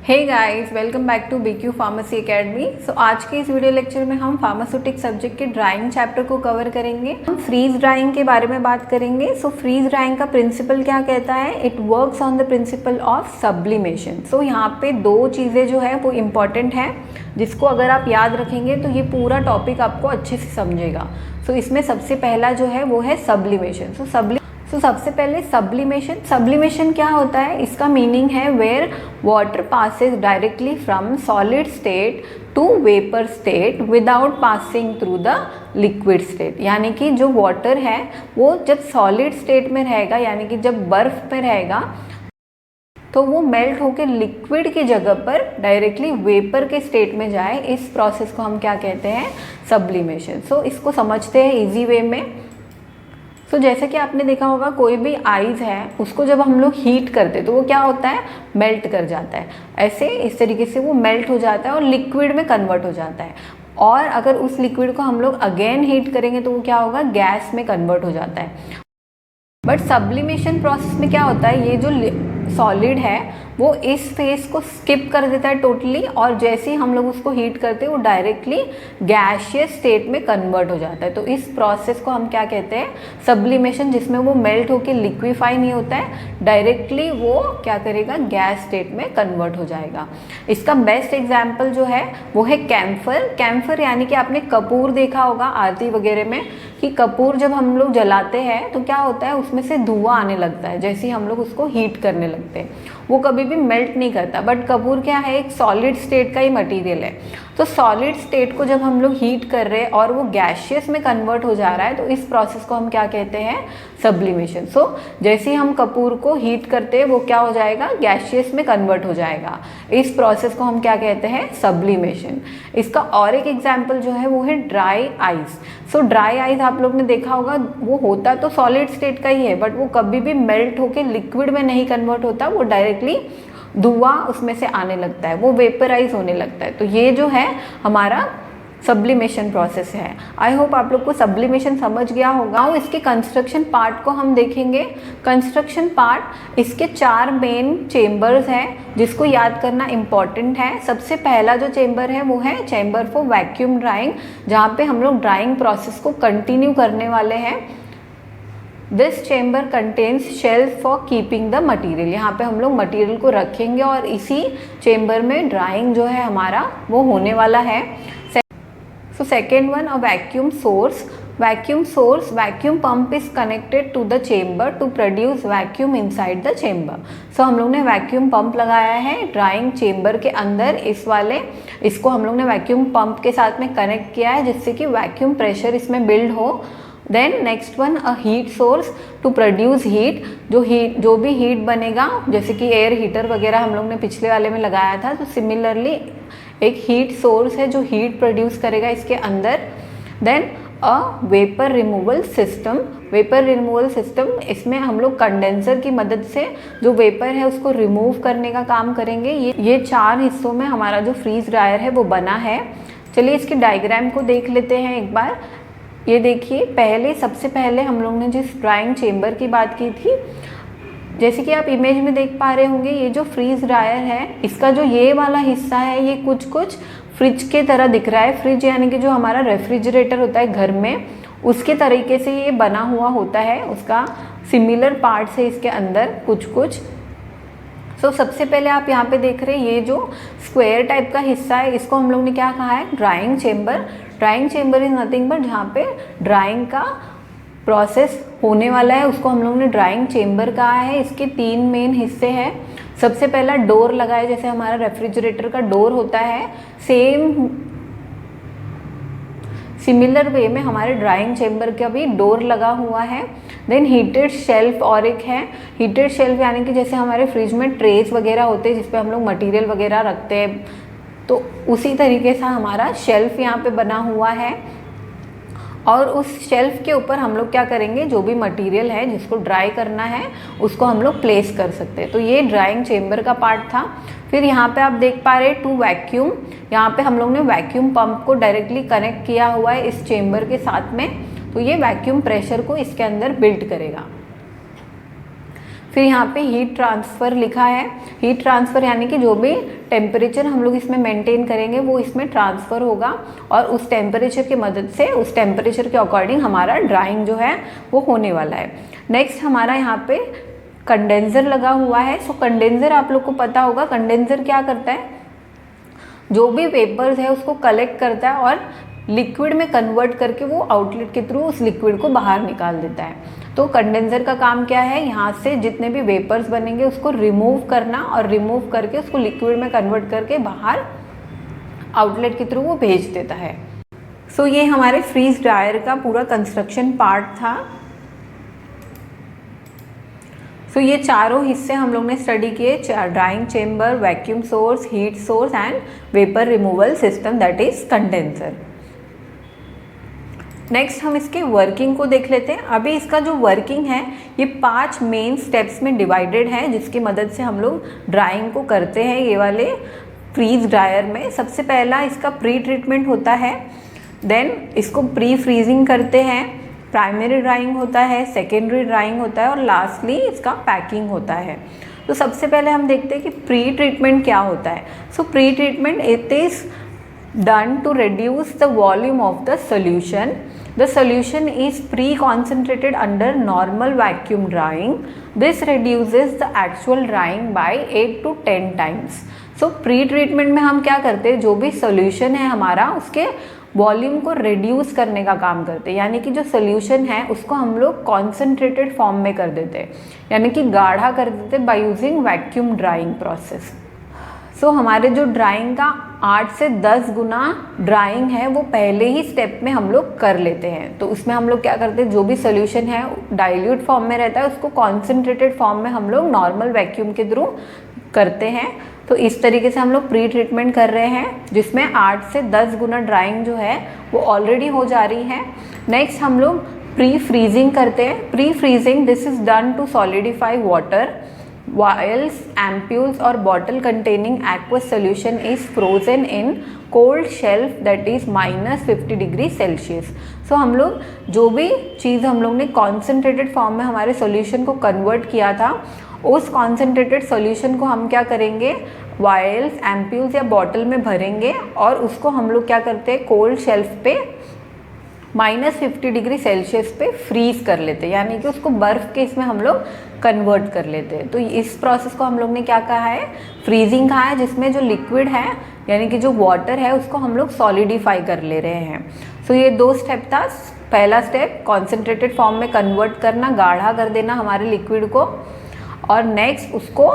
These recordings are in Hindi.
Hey guys, welcome back to BQ pharmacy academy. So आज के इस वीडियो लेक्चर में हम फार्मास्यूटिक सब्जेक्ट के ड्राइंग चैप्टर को कवर करेंगे। हम फ्रीज ड्राइंग के बारे में बात करेंगे। सो फ्रीज ड्राइंग का प्रिंसिपल क्या कहता है? It works on the principle of sublimation. So यहाँ पे दो चीज़ें जो है वो इम्पॉर्टेंट हैं, जिसको अगर आप याद रखेंगे तो ये पूरा टॉपिक आपको अच्छे से समझेगा। सो इसमें सबसे पहला जो है वो है सब्लिमेशन। सो सबसे पहले सब्लिमेशन क्या होता है? इसका मीनिंग है where water passes directly from solid state to vapour state without passing through the liquid state. यानी कि जो वाटर है वो जब सॉलिड स्टेट में रहेगा, यानी कि जब बर्फ में रहेगा, तो वो मेल्ट होकर लिक्विड की जगह पर डायरेक्टली वेपर के स्टेट में जाए। इस प्रोसेस को हम क्या कहते हैं? सब्लिमेशन। सो इसको समझते हैं इजी वे में। तो जैसे कि आपने देखा होगा, कोई भी आइस है उसको जब हम लोग हीट करते तो वो क्या होता है? मेल्ट कर जाता है। ऐसे इस तरीके से वो मेल्ट हो जाता है और लिक्विड में कन्वर्ट हो जाता है। और अगर उस लिक्विड को हम लोग अगेन हीट करेंगे तो वो क्या होगा? गैस में कन्वर्ट हो जाता है। बट सब्लिमेशन प्रोसेस में क्या होता है? ये जो सॉलिड है वो इस फेज को स्किप कर देता है टोटली, और जैसे ही हम लोग उसको हीट करते हैं वो डायरेक्टली गैसियस स्टेट में कन्वर्ट हो जाता है। तो इस प्रोसेस को हम क्या कहते हैं? सब्लिमेशन, जिसमें वो मेल्ट होकर लिक्विफाई नहीं होता है, डायरेक्टली वो क्या करेगा? गैस स्टेट में कन्वर्ट हो जाएगा। इसका बेस्ट एग्जाम्पल जो है वो है कैम्फर। यानी कि आपने कपूर देखा होगा आरती वगैरह में, कि कपूर जब हम लोग जलाते हैं तो क्या होता है? उसमें से धुआं आने लगता है जैसे ही हम लोग उसको हीट करने लगते हैं। वो कभी भी मेल्ट नहीं करता। बट कपूर क्या है? एक सॉलिड स्टेट का ही मटेरियल है। तो सॉलिड स्टेट को जब हम लोग हीट कर रहे हैं और वो गैसियस में कन्वर्ट हो जा रहा है, तो इस प्रोसेस को हम क्या कहते हैं? सब्लिमेशन। सो जैसे ही हम कपूर को हीट करते हैं वो क्या हो जाएगा? गैसियस में कन्वर्ट हो जाएगा। इस प्रोसेस को हम क्या कहते हैं? सब्लिमेशन। इसका और एक एग्जाम्पल जो है वो है ड्राई आइस। सो ड्राई आइस आप लोग ने देखा होगा, वो होता तो सॉलिड स्टेट का ही है, बट वो कभी भी मेल्ट होकर लिक्विड में नहीं कन्वर्ट होता। वो डायरेक्टली धुआं उसमें से आने लगता है, वो वेपराइज होने लगता है। तो ये जो है हमारा सब्लिमेशन प्रोसेस है। आई होप आप लोग को सब्लिमेशन समझ गया होगा। इसके कंस्ट्रक्शन पार्ट को हम देखेंगे। कंस्ट्रक्शन पार्ट, इसके 4 मेन चेम्बर्स हैं जिसको याद करना इम्पॉर्टेंट है। सबसे पहला जो चेम्बर है वो है चेम्बर फॉर वैक्यूम ड्राइंग, जहाँ पे हम लोग ड्राइंग प्रोसेस को कंटिन्यू करने वाले हैं। This chamber contains shelf for keeping the material. यहाँ पे हम लोग मटीरियल को रखेंगे और इसी चेम्बर में ड्राइंग जो है हमारा वो होने वाला है। So second one, a vacuum source. Vacuum pump is connected to the chamber to produce vacuum inside the chamber. So हम लोग ने वैक्यूम पंप लगाया है ड्राइंग चेम्बर के अंदर। इसको हम लोग ने वैक्यूम पंप के साथ में कनेक्ट किया है जिससे कि वैक्यूम प्रेशर इसमें बिल्ड हो। Then next one, a heat source to produce heat. जो भी हीट बनेगा, जैसे कि एयर हीटर वगैरह हम लोग ने पिछले वाले में लगाया था, तो सिमिलरली एक हीट सोर्स है जो हीट प्रोड्यूस करेगा इसके अंदर। देन अ वेपर रिमूवल सिस्टम, इसमें हम लोग कंडेंसर की मदद से जो वेपर है उसको रिमूव करने का काम करेंगे। ये 4 हिस्सों में हमारा जो फ्रीज ड्रायर है वो बना है। चलिए इसके डायग्राम को देख लेते हैं एक बार। ये देखिए, सबसे पहले हम लोग ने जिस ड्राइंग चेम्बर की बात की थी, जैसे कि आप इमेज में देख पा रहे होंगे, ये जो फ्रीज ड्रायर है इसका जो ये वाला हिस्सा है ये कुछ फ्रिज के तरह दिख रहा है। फ्रिज यानी कि जो हमारा रेफ्रिजरेटर होता है घर में, उसके तरीके से ये बना हुआ होता है। उसका सिमिलर पार्ट्स है इसके अंदर कुछ। सो सबसे पहले आप यहाँ पे देख रहे हैं ये जो स्क्वायर टाइप का हिस्सा है, इसको हम लोग ने क्या कहा है? Drawing chamber is nothing but जहाँ पे ड्राइंग का प्रोसेस होने वाला है उसको हम लोग ने ड्राइंग चेम्बर कहा है। इसके 3 मेन हिस्से हैं। सबसे पहला डोर लगा है, जैसे हमारा रेफ्रिजरेटर का डोर होता है, सेम सिमिलर वे में हमारे ड्राइंग चेम्बर का भी डोर लगा हुआ है। देन हीटेड शेल्फ और एक है। हीटेड शेल्फ यानी कि जैसे हमारे फ्रिज में ट्रेस वगैरह होते हैं जिसपे हम लोग मटेरियल वगैरह रखते हैं, तो उसी तरीके से हमारा शेल्फ यहाँ पे बना हुआ है। और उस शेल्फ के ऊपर हम लोग क्या करेंगे? जो भी मटेरियल है जिसको ड्राई करना है उसको हम लोग प्लेस कर सकते हैं। तो ये ड्राइंग चेम्बर का पार्ट था। फिर यहाँ पे आप देख पा रहे हैं टू वैक्यूम। यहाँ पे हम लोग ने वैक्यूम पंप को डायरेक्टली कनेक्ट किया हुआ है इस चेम्बर के साथ में, तो ये वैक्यूम प्रेशर को इसके अंदर बिल्ड करेगा। फिर यहाँ पे हीट ट्रांसफ़र लिखा है। हीट ट्रांसफ़र यानी कि जो भी टेम्परेचर हम लोग इसमें मेंटेन करेंगे वो इसमें ट्रांसफ़र होगा और उस टेम्परेचर की मदद से उस टेम्परेचर के अकॉर्डिंग हमारा ड्राइंग जो है वो होने वाला है। नेक्स्ट हमारा यहाँ पे कंडेंसर लगा हुआ है। सो कंडेंसर आप लोग को पता होगा, कंडेंसर क्या करता है, जो भी वेपर्स है उसको कलेक्ट करता है और लिक्विड में कन्वर्ट करके वो आउटलेट के थ्रू उस लिक्विड को बाहर निकाल देता है। तो कंडेंसर का काम क्या है, यहाँ से जितने भी वेपर्स बनेंगे उसको रिमूव करना और रिमूव करके उसको लिक्विड में कन्वर्ट करके बाहर आउटलेट के थ्रू वो भेज देता है। सो ये हमारे फ्रीज ड्रायर का पूरा कंस्ट्रक्शन पार्ट था। सो ये चारों हिस्से हम लोग ने स्टडी किए, drawing chamber, vacuum source, heat source and vapour removal system that is condenser. Next हम इसके वर्किंग को देख लेते हैं। अभी इसका जो वर्किंग है ये 5 मेन स्टेप्स में डिवाइडेड है जिसकी मदद से हम लोग ड्राइंग को करते हैं ये वाले फ्रीज ड्रायर में। सबसे पहला इसका प्री ट्रीटमेंट होता है, देन इसको प्री फ्रीजिंग करते हैं, प्राइमरी ड्राइंग होता है, सेकेंडरी ड्राइंग होता है और लास्टली इसका पैकिंग होता है। तो सबसे पहले हम देखते हैं कि प्री ट्रीटमेंट क्या होता है। सो pre treatment it is done to reduce the volume of the solution. The solution is pre-concentrated under normal vacuum drying. This reduces the actual drying by 8 to 10 times. So pre-treatment में हम क्या करते हैं, जो भी solution है हमारा उसके वॉल्यूम को रिड्यूस करने का काम करते हैं, यानी कि जो सोल्यूशन है उसको हम लोग कॉन्सेंट्रेटेड फॉर्म में कर देते हैं, यानी कि गाढ़ा कर देते हैं by using vacuum drying process. So हमारे जो ड्राइंग का 8 से 10 गुना ड्राइंग है वो पहले ही स्टेप में हम लोग कर लेते हैं। तो उसमें हम लोग क्या करते हैं, जो भी सोल्यूशन है डाइल्यूट फॉर्म में रहता है उसको कॉन्सेंट्रेटेड फॉर्म में हम लोग नॉर्मल वैक्यूम के थ्रू करते हैं। तो इस तरीके से हम लोग प्री ट्रीटमेंट कर रहे हैं जिसमें 8 से 10 गुना ड्राइंग जो है वो ऑलरेडी हो जा रही है। नेक्स्ट हम लोग प्री फ्रीजिंग करते हैं। Pre freezing this is done to solidify water whilst ampules or bottle containing aqueous solution is frozen in cold shelf that is -50 degree Celsius. So हम लोग जो भी चीज़ हम लोग ने कॉन्सेंट्रेटेड फॉर्म में हमारे सॉल्यूशन को कन्वर्ट किया था उस कॉन्सेंट्रेटेड सॉल्यूशन को हम क्या करेंगे, वायल्स, एम्प्यूल्स या बॉटल में भरेंगे और उसको हम लोग क्या करते हैं, कोल्ड शेल्फ पे -50 डिग्री सेल्सियस पे फ्रीज कर लेते हैं, यानी कि उसको बर्फ़ के इसमें हम लोग कन्वर्ट कर लेते हैं। तो इस प्रोसेस को हम लोग ने क्या कहा है, फ्रीजिंग कहा है, जिसमें जो लिक्विड है यानी कि जो वाटर है उसको हम लोग सॉलिडिफाई कर ले रहे हैं। सो ये 2 स्टेप था। पहला स्टेप कॉन्सेंट्रेटेड फॉर्म में कन्वर्ट करना, गाढ़ा कर देना हमारे लिक्विड को, और नेक्स्ट उसको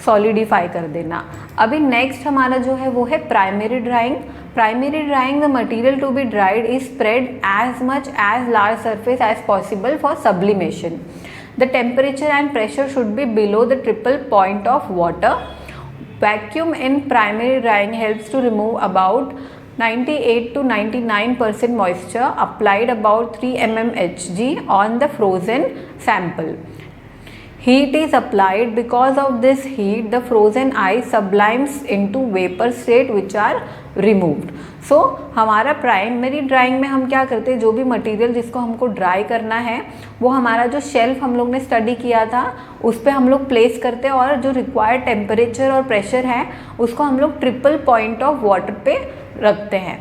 सॉलिडिफाई कर देना। अभी नेक्स्ट हमारा जो है वो है primary drying. Primary drying the material to be dried is spread as much as large surface as possible for sublimation. The temperature and pressure should be below the triple point of water. Vacuum in primary drying helps to remove about 98 to 99% moisture applied about 3 mmHg on the frozen sample. Heat is applied. Because of this heat, the frozen ice sublimes into vapor state which are removed. So हमारा प्राइमरी ड्राइंग में हम क्या करते हैं, जो भी मटेरियल जिसको हमको ड्राई करना है वो हमारा जो शेल्फ हम लोग ने स्टडी किया था उस पर हम लोग प्लेस करते हैं और जो रिक्वायर्ड टेम्परेचर और प्रेशर है उसको हम लोग ट्रिपल पॉइंट ऑफ वाटर पे रखते हैं।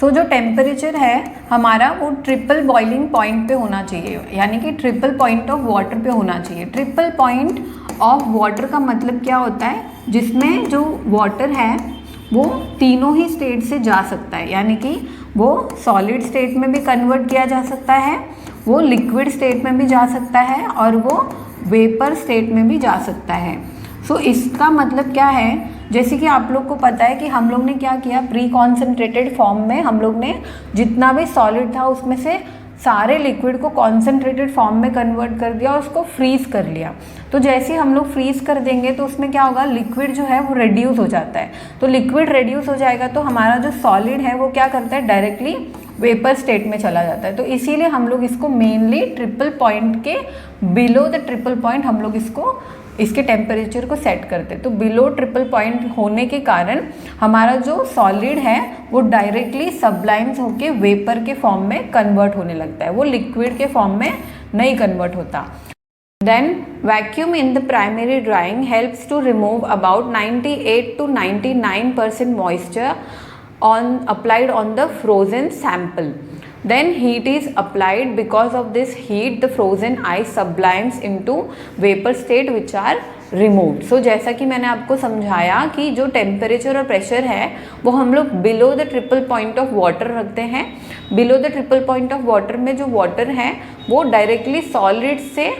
सो जो टेम्परेचर है हमारा वो ट्रिपल बॉइलिंग पॉइंट पे होना चाहिए, यानी कि ट्रिपल पॉइंट ऑफ वाटर पे होना चाहिए। ट्रिपल पॉइंट ऑफ वाटर का मतलब क्या होता है, जिसमें जो वाटर है वो तीनों ही स्टेट से जा सकता है, यानी कि वो सॉलिड स्टेट में भी कन्वर्ट किया जा सकता है, वो लिक्विड स्टेट में भी जा सकता है और वो वेपर स्टेट में भी जा सकता है। सो इसका मतलब क्या है, जैसे कि आप लोग को पता है कि हम लोग ने क्या किया, प्री कॉन्सेंट्रेटेड फॉर्म में हम लोग ने जितना भी सॉलिड था उसमें से सारे लिक्विड को कॉन्सेंट्रेटेड फॉर्म में कन्वर्ट कर दिया और उसको फ्रीज़ कर लिया। तो जैसे हम लोग फ्रीज़ कर देंगे तो उसमें क्या होगा, लिक्विड जो है वो रिड्यूस हो जाता है। तो लिक्विड रिड्यूस हो जाएगा तो हमारा जो सॉलिड है वो क्या करता है, डायरेक्टली वेपर स्टेट में चला जाता है। तो इसीलिए हम लोग इसको मेनली ट्रिपल पॉइंट के बिलो द ट्रिपल पॉइंट हम लोग इसके टेम्परेचर को सेट करते हैं। तो बिलो ट्रिपल पॉइंट होने के कारण हमारा जो सॉलिड है वो डायरेक्टली सब्लाइम्स होके वेपर के फॉर्म में कन्वर्ट होने लगता है, वो लिक्विड के फॉर्म में नहीं कन्वर्ट होता। Then vacuum in the primary drying helps to remove about 98 to 99% moisture applied on the frozen sample. Then heat is applied. Because of this heat, the frozen ice sublimes into vapor state which are removed. So जैसा कि मैंने आपको समझाया कि जो टेम्परेचर और प्रेशर है वो हम लोग below the triple point of water रखते हैं. Below the triple point of water में जो वाटर है वो डायरेक्टली सॉलिड से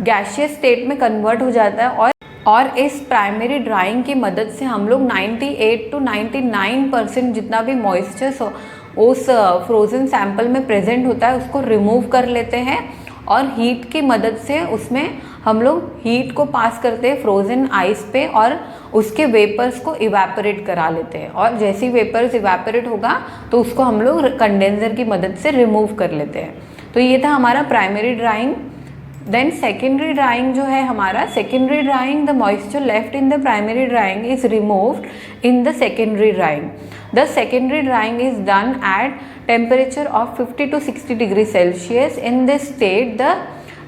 गैशियस स्टेट में कन्वर्ट हो जाता है और इस प्राइमरी ड्राइंग की मदद से हम लोग 98 to 99% जितना भी मॉइस्चर उस फ्रोज़न सैंपल में प्रेजेंट होता है उसको रिमूव कर लेते हैं और हीट की मदद से उसमें हम लोग हीट को पास करते हैं फ्रोज़न आइस पे और उसके वेपर्स को इवेपोरेट करा लेते हैं. और जैसे ही वेपर्स इवेपोरेट होगा तो उसको हम लोग कंडेंसर की मदद से रिमूव कर लेते हैं. तो ये था हमारा primary drying. Then secondary drying जो है हमारा, secondary drying, the moisture left in the primary drying is removed in the secondary drying. The secondary drying is done at temperature of 50 to 60 degree Celsius. In this state the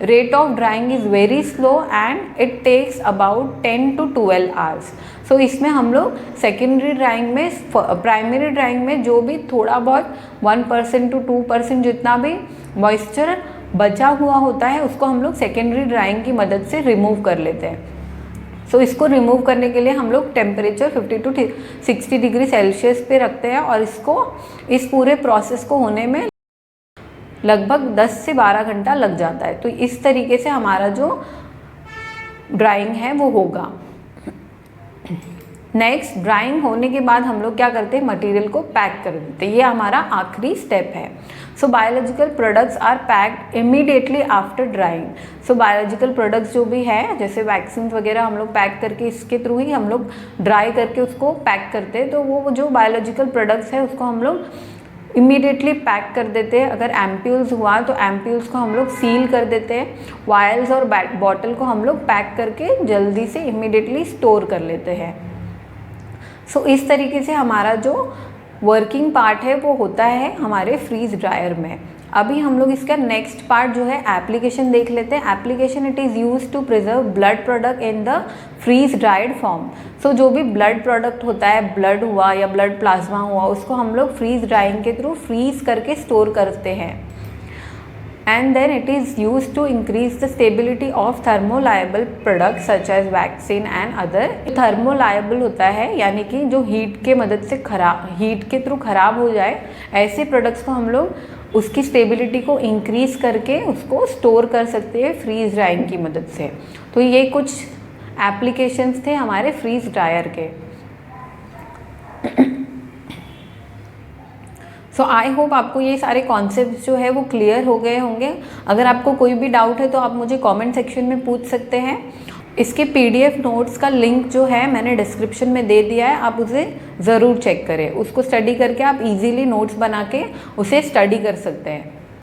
rate of drying is very slow and it takes about 10 to 12 hours. So इसमें हम लोग सेकेंडरी ड्राइंग में, प्राइमरी ड्राइंग में जो भी थोड़ा बहुत 1% to 2% जितना भी मॉइस्चर बचा हुआ होता है उसको हम लोग सेकेंडरी ड्राइंग की मदद से रिमूव कर लेते हैं. सो इसको रिमूव करने के लिए हम लोग टेम्परेचर 50 to 60 डिग्री सेल्सियस पे रखते हैं और इसको, इस पूरे प्रोसेस को होने में लगभग 10 से 12 घंटा लग जाता है. तो इस तरीके से हमारा जो ड्राइंग है वो होगा. नेक्स्ट, ड्राइंग होने के बाद हम लोग क्या करते हैं, मटेरियल को पैक कर देते हैं. ये हमारा आखिरी स्टेप है. So biological products are packed immediately after drying. So biological products जो भी है जैसे वैक्सीन वगैरह हम लोग पैक करके इसके थ्रू ही हम लोग ड्राई करके उसको पैक करते हैं. तो वो जो बायोलॉजिकल प्रोडक्ट्स है उसको हम लोग इमीडिएटली पैक कर देते हैं. अगर एम्प्यूल्स हुआ तो एम्प्यूल्स को हम लोग सील कर देते हैं. वायल्स और बॉटल को हम लोग पैक करके जल्दी से इमीडिएटली स्टोर कर लेते हैं. सो इस तरीके से हमारा जो वर्किंग पार्ट है वो होता है हमारे फ्रीज ड्रायर में. अभी हम लोग इसका नेक्स्ट पार्ट जो है एप्लीकेशन देख लेते हैं. Application, it is use to preserve blood product in the freeze dried form. So जो भी ब्लड प्रोडक्ट होता है, ब्लड हुआ या ब्लड प्लाज्मा हुआ, उसको हम लोग फ्रीज ड्राइंग के थ्रू फ्रीज करके स्टोर करते हैं. And then it is use to increase the stability of thermolabile product such as vaccine and other. Thermolabile होता है यानी कि जो हीट के मदद से हीट के थ्रू खराब हो जाए, ऐसे प्रोडक्ट्स को हम लोग उसकी स्टेबिलिटी को इंक्रीज़ करके उसको स्टोर कर सकते हैं फ्रीज ड्राइंग की मदद से. तो ये कुछ एप्लीकेशंस थे हमारे फ्रीज ड्रायर के. सो आई होप आपको ये सारे कॉन्सेप्ट्स जो है वो क्लियर हो गए होंगे. अगर आपको कोई भी डाउट है तो आप मुझे कमेंट सेक्शन में पूछ सकते हैं. इसके PDF नोट्स का लिंक जो है मैंने डिस्क्रिप्शन में दे दिया है, आप उसे ज़रूर चेक करें. उसको स्टडी करके आप इजीली नोट्स बना के उसे स्टडी कर सकते हैं.